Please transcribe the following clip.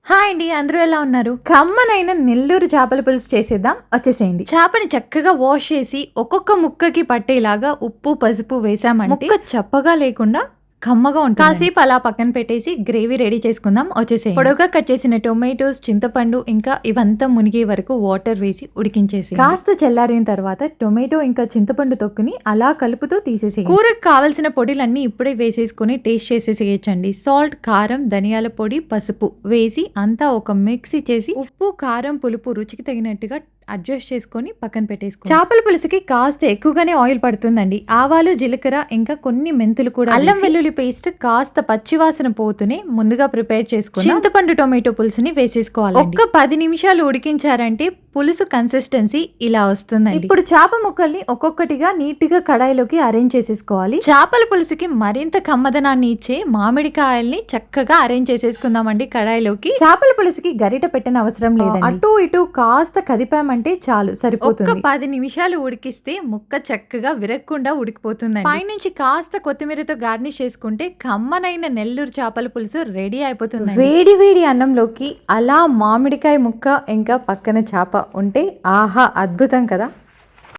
Hi అండి, అందరూ ఎలా ఉన్నారు? కమ్మనైన నెల్లూరు చేపల పులుసు చేసేద్దాం, వచ్చేసేయండి. చేపని చక్కగా వాష్ చేసి ఒక్కొక్క ముక్కకి పట్టేలాగా ఉప్పు పసుపు వేసామంటే ముక్క చప్పగా లేకుండా కమ్మగా ఉంటుంది. కాసేపు అలా పక్కన పెట్టేసి గ్రేవీ రెడీ చేసుకుందాం, వచ్చేసేయండి. పొడవుగా కట్ చేసిన టొమాటోస్, చింతపండు ఇంకా ఇవంతా మునిగే వరకు వాటర్ వేసి ఉడికించేసి కాస్త చల్లారిన తర్వాత టొమాటో ఇంకా చింతపండు తొక్కుని అలా కలుపుతూ తీసేసేయండి. కూరకు కావలసిన పొడిలన్నీ ఇప్పుడే వేసేసుకుని టేస్ట్ చేసేసేయచ్చండి. సాల్ట్, కారం, ధనియాల పొడి, పసుపు వేసి అంతా ఒక మిక్సీ చేసి ఉప్పు, కారం, పులుపు రుచికి తగినట్టుగా అడ్జస్ట్ చేసుకొని పక్కన పెట్టేసుకో. చేపల పులుసుకి కాస్త ఎక్కువగానే ఆయిల్ పడుతుందండి. ఆవాలు, జీలకర్ర ఇంకా కొన్ని మెంతులు కూడా, అల్లం వెల్లుల్లి పేస్ట్ కాస్త పచ్చివాసన పోతూనే ముందుగా ప్రిపేర్ చేసుకుని చింతపండు టొమాటో పులుసుని వేసేసుకోవాలి. ఒక్క 10 నిమిషాలు ఉడికించారంటే పులుసు కన్సిస్టెన్సీ ఇలా వస్తుందండి. ఇప్పుడు చేప ముక్కల్ని ఒక్కొక్కటిగా నీట్ గా కడాయిలోకి అరేంజ్ చేసేసుకోవాలి. చేపల పులుసుకి మరింత కమ్మదనాన్ని ఇచ్చే మామిడికాయల్ని చక్కగా అరేంజ్ చేసేసుకుందామండి కడాయిలోకి. చేపల పులుసుకి గరిట పెట్టిన అవసరం లేదండి. అటు ఇటు కాస్త కదిపామంటే చాలు, సరిపోతుంది. ఒక 10 నిమిషాలు ఉడికిస్తే ముక్క చక్కగా విరగకుండా ఉడికిపోతుందండి. పైనుంచి కాస్త కొత్తిమీరతో గార్నిష్ చేసుకుంటే కమ్మనైన నెల్లూరు చేపల పులుసు రెడీ అయిపోతుంది. వేడి వేడి అన్నంలోకి అలా మామిడికాయ ముక్క ఇంకా పక్కన చేప ఉంటే ఆహా, అద్భుతం కదా.